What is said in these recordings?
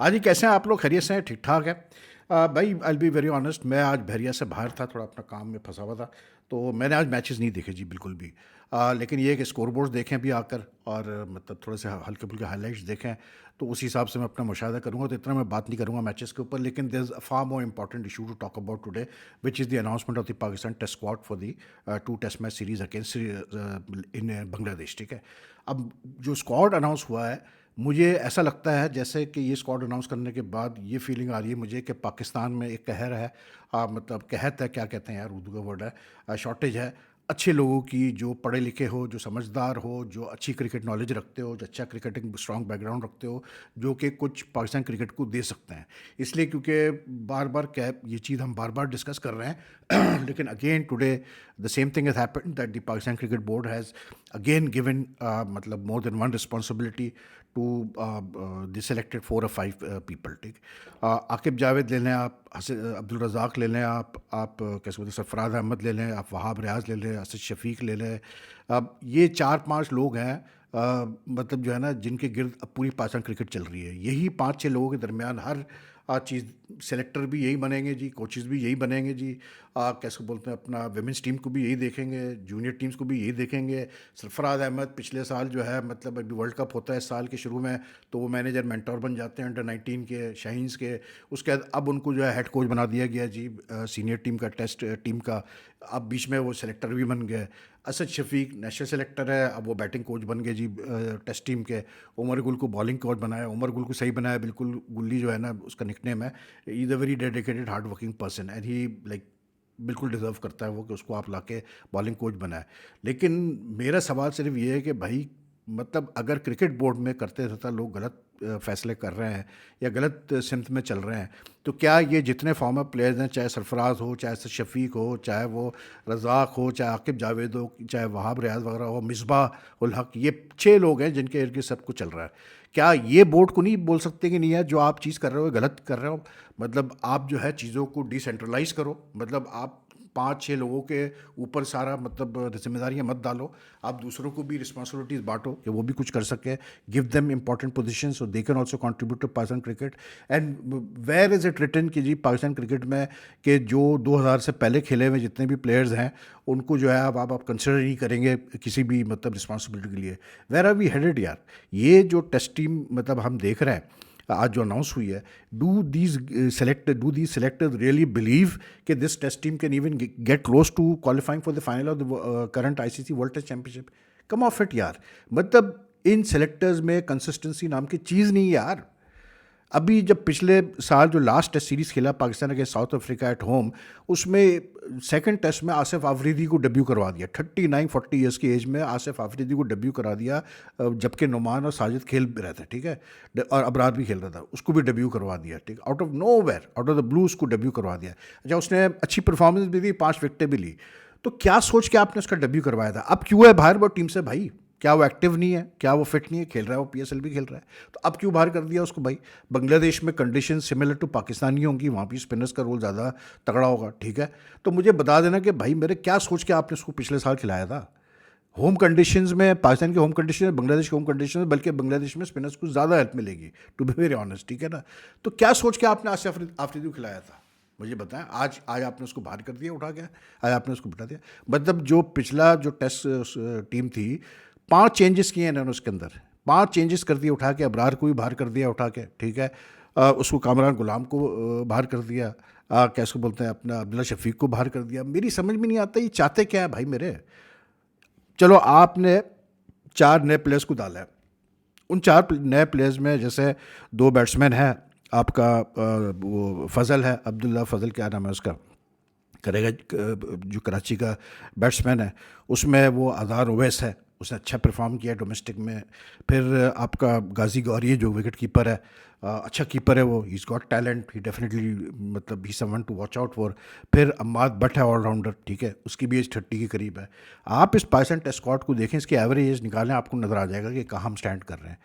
हाँ जी, कैसे हैं आप लोग? खैरियत से हैं? ठीक-ठाक है? भाई I will be very honest, मैं आज बहरिया से बाहर था, थोड़ा अपना काम में फँसा हुआ था, तो मैंने आज मैचेस नहीं देखे जी, बिल्कुल भी। लेकिन ये है कि स्कोरबोर्ड्स देखें अभी आकर और मतलब थोड़े से हल्के-फुल्के हाइलाइट्स देखें, तो उस हिसाब से मैं अपना मुशाहिदा करूँगा, तो इतना मैं बात नहीं करूँगा मैचेस के ऊपर, लेकिन there is a far more important issue to talk about today, which is the announcement of the Pakistan test squad for the 2 test match series against in Bangladesh, ठीक है? अब जो स्क्वाड अनाउंस हुआ है, मुझे ऐसा लगता है जैसे कि ये स्क्वाड अनाउंस करने के बाद ये फीलिंग आ रही है मुझे कि पाकिस्तान में एक कहर है, मतलब कहत है, क्या कहते हैं यार, उर्दू का वर्ड है, शॉर्टेज है अच्छे लोगों की, जो पढ़े लिखे हो, जो समझदार हो, जो अच्छी क्रिकेट नॉलेज रखते हो, जो अच्छा क्रिकेटिंग स्ट्रॉन्ग बैकग्राउंड रखते हो, जो कि कुछ पाकिस्तान क्रिकेट को दे सकते हैं। इसलिए क्योंकि बार बार क्या ये चीज़ हम बार बार डिस्कस कर रहे हैं लेकिन again today the same thing has happened that the Pakistan cricket board has again given मतलब more than one responsibility to the selected 4 or 5 people, ठीक। आकिब जावेद ले लें आप, अब्दुल रज़ाक ले लें आप कैसे बोलते हैं, सरफराज अहमद ले लें आप, वहाब रियाज ले लें, असद शफीक ले लें। अब ये 4-5 लोग हैं, मतलब जो है ना, जिनके गिर्द अब पूरी पाकिस्तान क्रिकेट चल रही है। यही 5-6 लोगों के दरमियान हर चीज़, सेलेक्टर भी यही बनेंगे जी, कोचेज़ भी यही बनेंगे जी, कैसे बोलते हैं, अपना विमेंस टीम को भी यही देखेंगे, जूनियर टीम्स को भी यही देखेंगे। सरफराज अहमद पिछले साल जो है, मतलब अभी वर्ल्ड कप होता है इस साल के शुरू में, तो वो मैनेजर मेंटोर बन जाते हैं अंडर 19 के शाहीन्स के। उसके बाद अब उनको जो है हेड कोच बना दिया गया जी, सीनियर टीम का, टेस्ट टीम का। अब बीच में वो सेलेक्टर भी बन गए। असद शफीक नेशनल सेलेक्टर है, अब वो बैटिंग कोच बन गए जी टेस्ट टीम के। उमर गुल को बॉलिंग कोच बनाया, उमर गुल को सही बनाया, बिल्कुल गुल्ली जो है ना उसका निकनेम है। He is a very dedicated hard working person and he like बिल्कुल डिज़र्व करता है वो कि उसको आप लाके बॉलिंग कोच बनाए। लेकिन मेरा सवाल सिर्फ ये है कि भाई, मतलब अगर क्रिकेट बोर्ड में करते रहता लोग गलत फैसले कर रहे हैं या गलत सिमत में चल रहे हैं, तो क्या ये जितने फॉर्मर प्लेयर्स हैं, चाहे सरफराज हो, चाहे शफीक हो, चाहे वो रज़ाक हो, चाहे आकिब जावेद हो, चाहे वहाब रियाज वगैरह हो, मिसबाह उल हक, ये 6 लोग हैं जिनके इर्द गिर्द सब कुछ चल रहा है। क्या ये बोर्ड को नहीं बोल सकते कि नहीं यार, जो आप चीज़ कर रहे हो गलत कर रहे हो? मतलब आप जो है चीज़ों को डिसेंट्रलाइज करो, मतलब आप 5-6 लोगों के ऊपर सारा मतलब जिम्मेदारियां मत डालो। आप दूसरों को भी रिस्पॉन्सिबिलिटीज़ बांटो कि वो भी कुछ कर सके। Give them important position so they can also contribute to Pakistan cricket. And where is it written कि जी पाकिस्तान क्रिकेट में कि जो 2000 से पहले खेले हुए जितने भी प्लेयर्स हैं, उनको जो है आप कंसिडर नहीं करेंगे किसी भी मतलब रिस्पॉन्सिबिलिटी के लिए? वेयर आर वी हेडेड यार? ये जो टेस्ट टीम मतलब हम देख रहे हैं आज जो अनाउंस हुई है, do these selectors really believe कि this test team can even get close to qualifying for the final of the current ICC world test championship? Come off it यार, मतलब इन सेलेक्टर्स में कंसिस्टेंसी नाम की चीज़ नहीं है यार। अभी जब पिछले साल जो लास्ट टेस्ट सीरीज़ खेला Pakistan against south Africa at home, उसमें सेकंड टेस्ट में आसिफ आफरीदी को डेब्यू करवा दिया। 39-40 ईयर्स की एज में आसिफ आफरीदी को डेब्यू करा दिया, जबकि नुमान और साजिद खेल भी रहे थे, ठीक है, और अबरार भी खेल रहा था, उसको भी डेब्यू करवा दिया, ठीक, out of nowhere, out of the blue उसको डेब्यू करवा दिया। अच्छा, उसने अच्छी परफॉर्मेंस भी दी, 5 विकेटें भी ली। तो क्या सोच के आपने उसका डेब्यू करवाया था? अब क्यों है बाहर वो टीम से भाई? क्या वो एक्टिव नहीं है? क्या वो फिट नहीं है? खेल रहा है, वो पीएसएल भी खेल रहा है, तो अब क्यों बाहर कर दिया उसको भाई? बांग्लादेश में कंडीशन सिमिलर टू पाकिस्तानी होंगी, वहाँ भी स्पिनर्स का रोल ज़्यादा तगड़ा होगा, ठीक है। तो मुझे बता देना कि भाई मेरे क्या सोच के आपने उसको पिछले साल खिलाया था? होम कंडीशंस में, पाकिस्तान के होम कंडीशन में, बांग्लादेश के होम कंडीशन में, बल्कि बांग्लादेश में स्पिनर्स को ज़्यादा हेल्प मिलेगी, टू बी वेरी ऑनेस्ट, ठीक है ना। तो क्या सोच के आपने आसिफ आफरीदी को खिलाया था? मुझे बताएं। आज आज आपने उसको बाहर कर दिया, उठा के आज आपने उसको बिठा दिया। मतलब जो पिछला जो टेस्ट टीम थी, 5 चेंजेस किए इन्होंने उसके अंदर, 5 चेंजेस कर दिए उठा के। अबरार को भी बाहर कर दिया उठा के, ठीक है। उसको कामरान गुलाम को बाहर कर दिया, कैसे बोलते हैं, अपना अब्दुल्ला शफीक को बाहर कर दिया। मेरी समझ में नहीं आता ये चाहते क्या है भाई मेरे। चलो आपने 4 नए प्लेयर्स को डाला है, उन 4 नए प्लेयर्स में जैसे 2 बैट्समैन हैं आपका, वो फजल है, अब्दुल्ला फजल क्या नाम है उसका, करेगा, जो कराची का बैट्समैन है, उसमें वो अज़ार ओवैस है, उसने अच्छा परफॉर्म किया डोमेस्टिक में। फिर आपका गाजी गौरी जो विकेट कीपर है, अच्छा कीपर है वो, he is got talent, he definitely, मतलब he someone to watch out for. फिर अम्माद भट्ट है ऑलराउंडर, ठीक है, उसकी भी एज 30 के करीब है। आप इस पाकिस्तान टेस्ट स्क्वाड को देखें, इसकी एवरेज एज निकालें, आपको नज़र आ जाएगा कि कहाँ हम स्टैंड कर रहे हैं।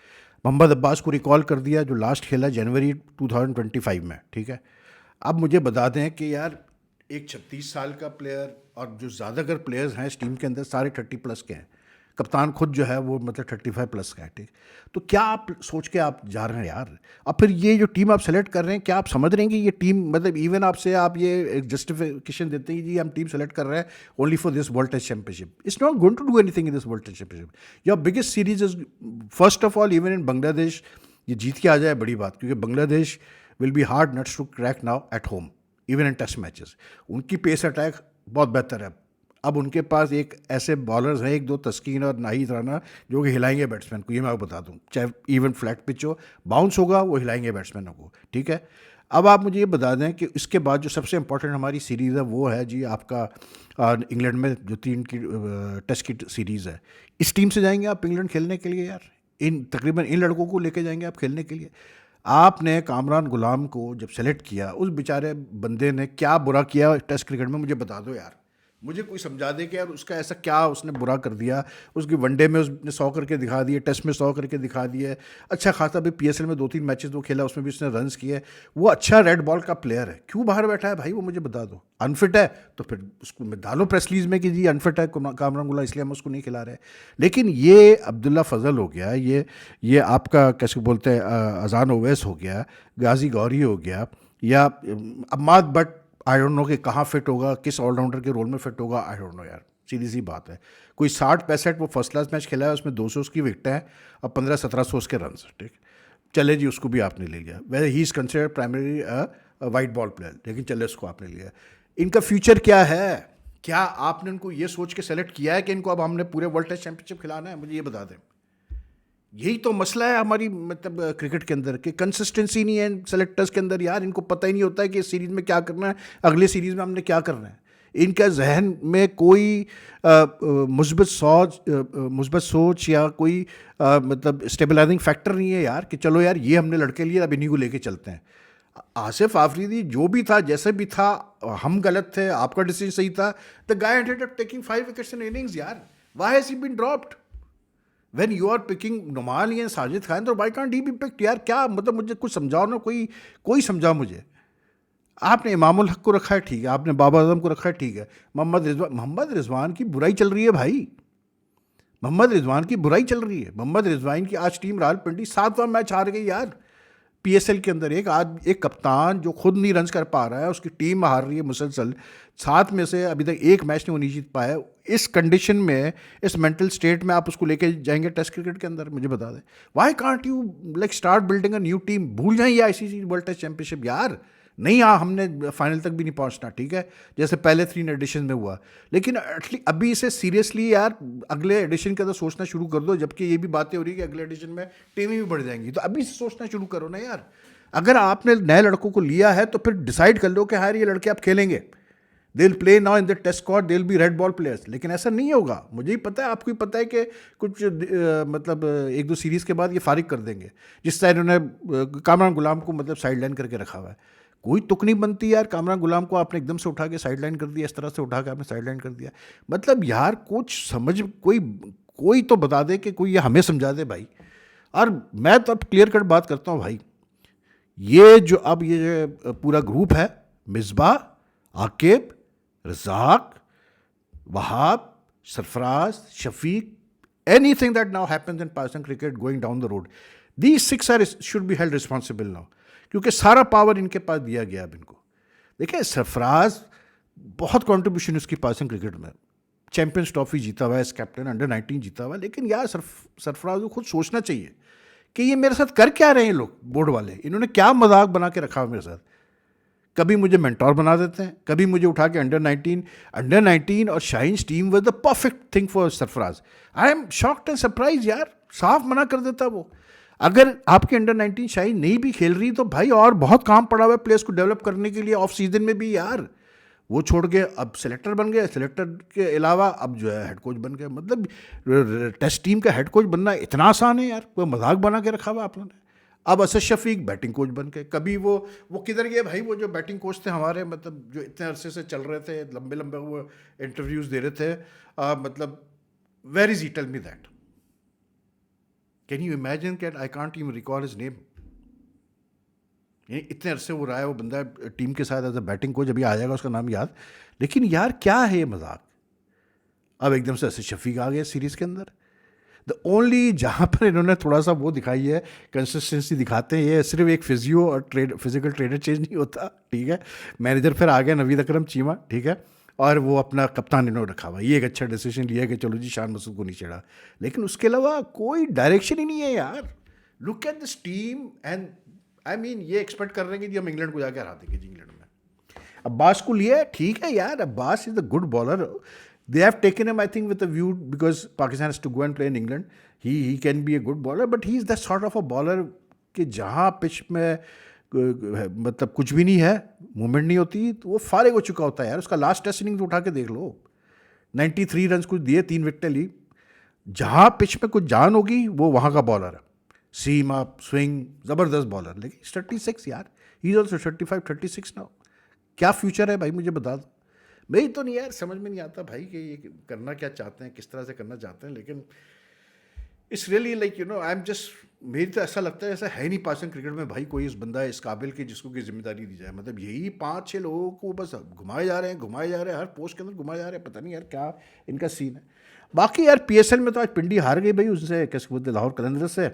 मोहम्मद अब्बास को रिकॉल कर दिया, जो लास्ट खेला जनवरी 2025 में, ठीक है। अब मुझे बता दें कि यार, एक 36 साल का प्लेयर, और जो ज़्यादातर प्लेयर्स हैं इस टीम के अंदर सारे 30 प्लस के हैं। कप्तान खुद जो है वो मतलब 35 प्लस का है, ठीक। तो क्या आप सोच के आप जा रहे हैं यार? अब फिर ये जो टीम आप सेलेक्ट कर रहे हैं, क्या आप समझ रहे हैं कि ये टीम मतलब इवन आपसे आप ये एक जस्टिफिकेशन देते हैं कि जी हम टीम सेलेक्ट कर रहे हैं only for this world test championship? It's not going to do anything in this world test championship. Your biggest series is, first of all even in Bangladesh, ये जीत के आ जाए बड़ी बात, क्योंकि Bangladesh will be hard nuts to crack now at home even in test matches. उनकी pace attack बहुत बेहतर है। अब उनके पास एक ऐसे बॉलर्स हैं, एक दो तस्कीन और नाहिद राना, जो कि हिलाएंगे बैट्समैन को, ये मैं आपको बता दूं। चाहे इवन फ्लैट पिच हो, बाउंस होगा, वो हिलाएंगे बैट्समैनों को, ठीक है। अब आप मुझे ये बता दें कि इसके बाद जो सबसे इंपॉर्टेंट हमारी सीरीज़ है वो है जी आपका इंग्लैंड में जो 3 की टेस्ट की सीरीज़ है। इस टीम से जाएंगे आप इंग्लैंड खेलने के लिए यार? इन तकरीबन इन लड़कों को लेके जाएंगे आप खेलने के लिए? आपने कामरान गुलाम को जब सेलेक्ट किया, उस बेचारे बंदे ने क्या बुरा किया टेस्ट क्रिकेट में, मुझे बता दो यार। मुझे कोई समझा दे कि यार उसका ऐसा क्या उसने बुरा कर दिया। उसकी वनडे में उसने 100 करके दिखा दिए, टेस्ट में 100 करके दिखा दिए, अच्छा खासा भी PSL में 2-3 मैचेस वो खेला, उसमें भी उसने रन्स किए। वो अच्छा रेड बॉल का प्लेयर है, क्यों बाहर बैठा है भाई? वो मुझे बता दो। अनफिट है तो फिर उसको मैं डालो प्रेस रिलीज में कि जी अनफिट है कामरान गुलाम, इसलिए हम उसको नहीं खिला रहे। लेकिन ये अब्दुल्ला फजल हो गया, ये आपका कैसे बोलते हैं अजान ओवैस हो गया, गाजी गौरी हो गया, या Ammad but I don't know कि कहाँ फिट होगा, किस ऑलराउंडर के रोल में फिट होगा, आई डोंट नो यार। सीधी सी बात है, कोई 60-65 वो फर्स्ट क्लास मैच खेला है, उसमें 200 उसकी विकटें हैं और 1500-1700 उसके रन, ठीक। चले जी, उसको भी आपने ले लिया। वैसे he is considered primary white ball player, लेकिन चले उसको आपने लिया। इनका फ्यूचर क्या है? क्या आपने उनको ये सोच के सेलेक्ट किया है कि इनको अब हमने पूरे वर्ल्ड टेस्ट चैंपियनशिप खिलाना है? मुझे ये बता दें। यही तो मसला है हमारी मतलब क्रिकेट के अंदर, कि कंसिस्टेंसी नहीं है सेलेक्टर्स के अंदर यार। इनको पता ही नहीं होता है कि इस सीरीज़ में क्या करना है, अगले सीरीज़ में हमने क्या करना है। इनका जहन में कोई मुस्बत सोच या कोई मतलब स्टेबलाइजिंग फैक्टर नहीं है यार, कि चलो यार ये हमने लड़के लिए, अब इन्हीं को लेके चलते हैं। आसिफ आफरीदी जो भी था, जैसे भी था, हम गलत थे, आपका डिसीजन सही था। The guy ended up taking 5 wickets in innings यार। Why has he been dropped? When you are picking Nomali and Sajid Khan, तो why can't he be picked यार? क्या मतलब, मुझे कुछ समझाओ ना, कोई समझाओ मुझे। आपने इमामुल हक को रखा है, ठीक है, आपने बाबर आजम को रखा है, ठीक है। मोहम्मद रिजवान की बुराई चल रही है भाई, मोहम्मद रिजवान की बुराई चल रही है। मोहम्मद रिजवान की आज टीम रावलपिंडी 7वां मैच हार गई यार PSL के अंदर। एक कप्तान जो खुद नहीं रन कर पा रहा है, उसकी टीम हार रही है मुसलसल। 7 में से अभी तक एक मैच नहीं वो नहीं जीत पाया। इस कंडीशन में, इस मेंटल स्टेट में आप उसको लेके जाएंगे टेस्ट क्रिकेट के अंदर? मुझे बता दें, why can't you like start building a new team? भूल जाइए ICC वर्ल्ड टेस्ट चैंपियनशिप यार। नहीं, हाँ, हमने फाइनल तक भी नहीं पहुंचना, ठीक है, जैसे पहले 3 एडिशन में हुआ। लेकिन एटलीस्ट अभी इसे सीरियसली यार अगले एडिशन के अंदर सोचना शुरू कर दो, जबकि ये भी बातें हो रही है कि अगले एडिशन में टीमें भी बढ़ जाएंगी। तो अभी से सोचना शुरू करो ना यार। अगर आपने नए लड़कों को लिया है तो फिर डिसाइड कर लो कि यार ये लड़के आप खेलेंगे, they will play now in the test squad, they will be red ball players. लेकिन ऐसा नहीं होगा, मुझे ही पता है, आपको ही पता है कि कुछ मतलब 1-2 सीरीज़ के बाद ये फारिग कर देंगे। जिस तरह इन्होंने कामरान गुलाम को मतलब साइड लाइन करके रखा हुआ है। कोई तुक नहीं बनती यार। कामरान गुलाम को आपने एकदम से उठा के साइड लाइन कर दिया, इस तरह से उठा के आपने साइड लाइन कर दिया। मतलब यार कुछ समझ, कोई तो बता दे, कि कोई ये हमें समझा दे भाई। और मैं तो अब क्लियर कट बात करता हूँ भाई, ये जो अब ये पूरा ग्रुप है, Misbah, Aqib, Razzaq, Wahab, Sarfaraz, Shafiq, anything that now happens in Pakistan cricket going down the road, these 6 should be held responsible now, क्योंकि सारा पावर इनके पास दिया गया अब इनको। देखिए, सरफराज बहुत कंट्रीब्यूशन उसकी पाकिस्तान क्रिकेट में, चैंपियंस ट्रॉफी जीता हुआ है एज कैप्टन, अंडर-19 जीता हुआ है। लेकिन यार सरफराज को खुद सोचना चाहिए कि ये मेरे साथ कर क्या रहे हैं लोग, बोर्ड वाले, इन्होंने क्या मजाक बना के रखा हुआ मेरे साथ। कभी मुझे मेंटोर बना देते हैं, कभी मुझे उठा के अंडर-19 और Shaheen team was the perfect thing for Sarfaraz. I am shocked and surprise यार, साफ मना कर देता वो। अगर आपके अंडर-19 शाहीन नहीं भी खेल रही तो भाई और बहुत काम पड़ा हुआ है प्लेयर्स को डेवलप करने के लिए ऑफ सीजन में भी यार। वो छोड़ के अब सेलेक्टर बन गए, सेलेक्टर के अलावा अब जो है हेड कोच बन गए। मतलब टेस्ट टीम का हेड कोच बनना इतना आसान है यार, कोई मजाक बना के रखा हुआ आप लोगों ने। अब असद शफीक बैटिंग कोच बन के, कभी वो किधर गए भाई, वो जो बैटिंग कोच थे हमारे, मतलब जो इतने अरसे से चल रहे थे, लंबे लंबे वो इंटरव्यूज़ दे रहे थे, मतलब where is he, tell me that, can you imagine that I can't even recall his name. इतने अरसे वो रहा है वो बंदा टीम के साथ एज अ बैटिंग कोच, अभी आ जाएगा उसका नाम याद। लेकिन यार क्या है ये मजाक? अब एकदम से असद शफीक आ गया सीरीज़ के अंदर। द ओनली जहाँ पर इन्होंने थोड़ा सा वो दिखाई है, कंसिस्टेंसी दिखाते हैं, ये सिर्फ एक फिजियो और फिजिकल ट्रेनर चेंज नहीं होता, ठीक है। मैनेजर फिर आ गया नवीद अकरम चीमा, ठीक है, और वो अपना कप्तान इन्होंने रखा हुआ, ये एक अच्छा डिसीजन लिया कि चलो जी शान मसूद को नहीं चढ़ा, लेकिन उसके अलावा कोई डायरेक्शन ही नहीं है यार। Look at this team and I mean ये एक्सपेक्ट कर रहे हैं कि जी हम इंग्लैंड को जाके हरा देंगे जी इंग्लैंड में। अब्बास को लिया है, ठीक है यार, Abbas is the good bowler. They have taken him I think with a view because Pakistan has to go and play in England. He can be a good bowler, but he is the sort of a bowler कि जहाँ pitch में मतलब कुछ भी नहीं है, movement नहीं होती, तो वो फारिग हो चुका होता है यार। उसका लास्ट टेस्ट इनिंग तो उठा के देख लो, 93 रन कुछ दिए, 3 विकेटें ली। जहाँ पिच में कुछ जान होगी वो वहाँ का बॉलर है, सीम अप स्विंग, ज़बरदस्त बॉलर। लेकिन 36 यार, ही इज ऑल्सो 35-36 नाउ। क्या फ्यूचर है भाई, मुझे बता दो। मेरी तो नहीं यार, समझ में नहीं आता भाई कि ये करना क्या चाहते हैं, किस तरह से करना चाहते हैं। लेकिन it's really like I am just, मेरी तो ऐसा लगता है ऐसा है नहीं पाकिस्तान क्रिकेट में भाई कोई इस बंदा है इस काबिल की जिसको की जिम्मेदारी दी जाए। मतलब यही 5-6 लोगों को बस घुमाए जा रहे हैं, घुमाए जा रहे हैं, हर पोस्ट के अंदर घुमाए जा रहे हैं। पता नहीं यार क्या इनका सीन है। बाकी यार PSL में तो आज पिंडी हार गई भाई उससे, कैसे बोलते, लाहौर कलंदर्स से।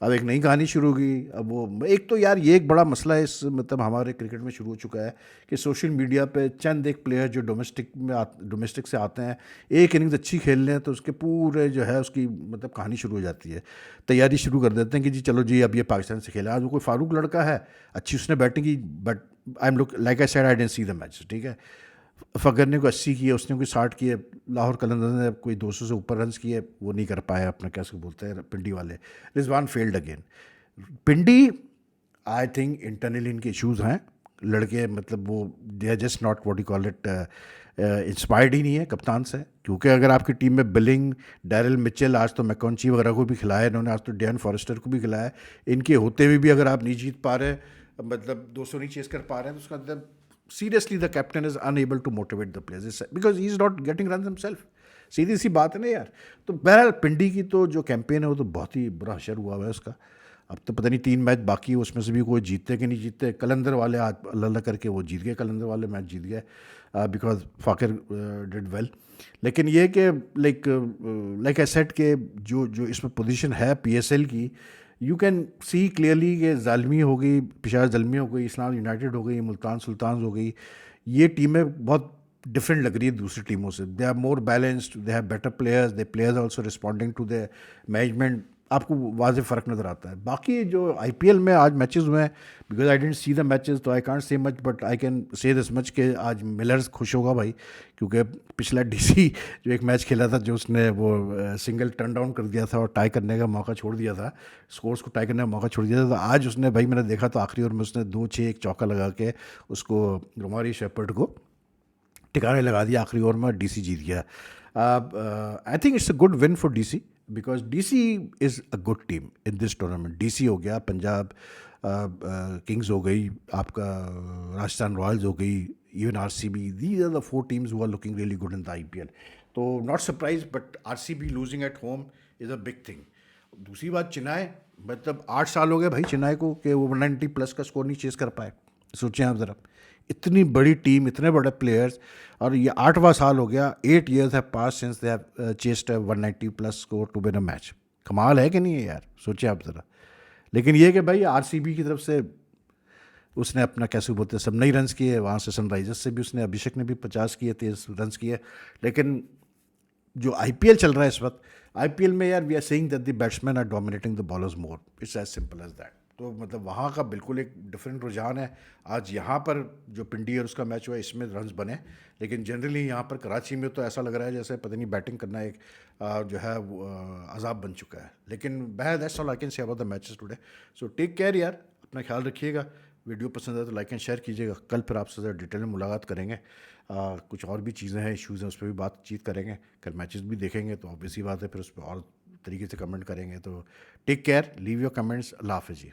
अब एक नई कहानी शुरू होगी। अब वो एक तो यार ये एक बड़ा मसला है इस मतलब हमारे क्रिकेट में शुरू हो चुका है कि सोशल मीडिया पे चंद एक प्लेयर जो डोमेस्टिक से आते हैं, एक इनिंग्स अच्छी खेल लें तो उसके पूरे जो है उसकी मतलब कहानी शुरू हो जाती है। तैयारी शुरू कर देते हैं कि जी चलो जी अब ये पाकिस्तान से खेला। आज वो कोई फारूक लड़का है, अच्छी उसने बैटिंग की, but I am look like I said I didn't see the match, ठीक है। फ़कर ने कोई 80 किए, उसने कोई 60 किए, लाहौर कलंदर्स ने कोई 200 से ऊपर रन्स किए, वो नहीं कर पाया अपना, कैसे बोलते हैं पिंडी वाले। Rizwan failed again. Pindi I think internally इनके इश्यूज़ हैं, लड़के मतलब वो they are just not what you call it, inspired ही नहीं है कप्तान से। क्योंकि अगर आपकी टीम में बिलिंग, डैरिल मिचेल, आज तो मैकॉन्ची वगैरह को भी खिलाया इन्होंने, आज तो डैन फॉरेस्टर को भी खिलाया, इनके होते हुए भी अगर आप नहीं जीत पा रहे, मतलब 200 नहीं चेस कर पा रहे हैं, तो उसका मतलब seriously the captain is unable to motivate the players because he is not getting runs himself. सीधी सी बात है ना यार। तो बहरहाल पिंडी की तो जो कैंपेन है वो तो बहुत ही बुरा असर हुआ हुआ है उसका। अब तो पता नहीं 3 मैच बाकी है, उसमें से भी कोई जीतते कि नहीं जीतते। कलंदर वाले आज अल्लाह अल्लाह करके वो जीत गए, कलंदर वाले मैच जीत गए बिकॉज फाकिर डिड वेल। लेकिन ये कि लाइक आई सेड के जो जो इसमें पोजीशन है PSL की, यू कैन सी क्लियरली कि ज़ालमी हो गई, पेशावर ज़ल्मी हो गई, इस्लाम यूनाइटेड हो गई, मुल्तान सुल्तान हो गई, ये टीमें बहुत डिफरेंट लग रही है दूसरी टीमों से। They are more balanced, they have better players, they players also responding to the management. आपको वाज़ेह फ़र्क नज़र आता है। बाकी जो IPL में आज मैचेस हुए हैं, because I didn't see the matches तो I can't say much, but I can say this much के आज मिलर्स खुश होगा भाई, क्योंकि पिछला DC जो एक मैच खेला था, जो उसने वो सिंगल टर्न डाउन कर दिया था और टाई करने का मौका छोड़ दिया था, स्कोर्स को टाई करने का मौका छोड़ दिया था, तो आज उसने भाई मैंने देखा तो आखिरी ओवर में उसने 2-6 एक चौका लगा के उसको रोमारी शेपर्ड को ठिकाने लगा दिया आखिरी ओवर में, DC जीत गया। I think it's a good win for DC because DC is a good team in this tournament. DC हो गया, पंजाब किंग्स हो गई, आपका राजस्थान रॉयल्स हो गई, even RCB, these are the 4 teams who are looking really good in the IPL. तो not surprise, but RCB losing at home is a big thing. दूसरी बात, चेन्नई, मतलब 8 साल हो गए भाई चेन्नई को कि वो 190 प्लस का स्कोर नहीं चेस कर पाए। सोचें आप ज़रा, इतनी बड़ी टीम, इतने बड़े प्लेयर्स, और ये 8वां साल हो गया, 8 years have passed since they have chased a 190 plus score to win a match। कमाल है कि नहीं है यार, सोचिए आप ज़रा। लेकिन ये कि भाई RCB की तरफ से उसने अपना कैसे बोलते हैं सब नई रन्स किए, वहाँ से सनराइजर्स से भी उसने, अभिषेक ने भी 50 किए, 23 रन्स किए। लेकिन जो IPL चल रहा है इस वक्त, IPL में यार we are saying that the batsman are dominating the bowlers more, it's as simple as that. तो मतलब वहाँ का बिल्कुल एक डिफरेंट रुझान है। आज यहाँ पर जो पिंडी और उसका मैच हुआ इसमें रन्स बने, लेकिन जनरली यहाँ पर कराची में तो ऐसा लग रहा है जैसे पता नहीं बैटिंग करना एक जो है वो अजाब बन चुका है। लेकिन that's all I can say about the matches today. So take care यार, अपना ख्याल रखिएगा। वीडियो पसंद आए तो लाइक एंड शेयर कीजिएगा। कल फिर आपसे ज़रा डिटेल में मुलाकात करेंगे। कुछ और भी चीज़ें हैं, इश्यूज़ हैं, उस पर भी बातचीत करेंगे। कल मैचेस भी देखेंगे तो ऑब्वियसली बात है फिर उस पर और तरीके से कमेंट करेंगे। तो take care, leave your comments. अल्लाह हाफ़िज़ जी।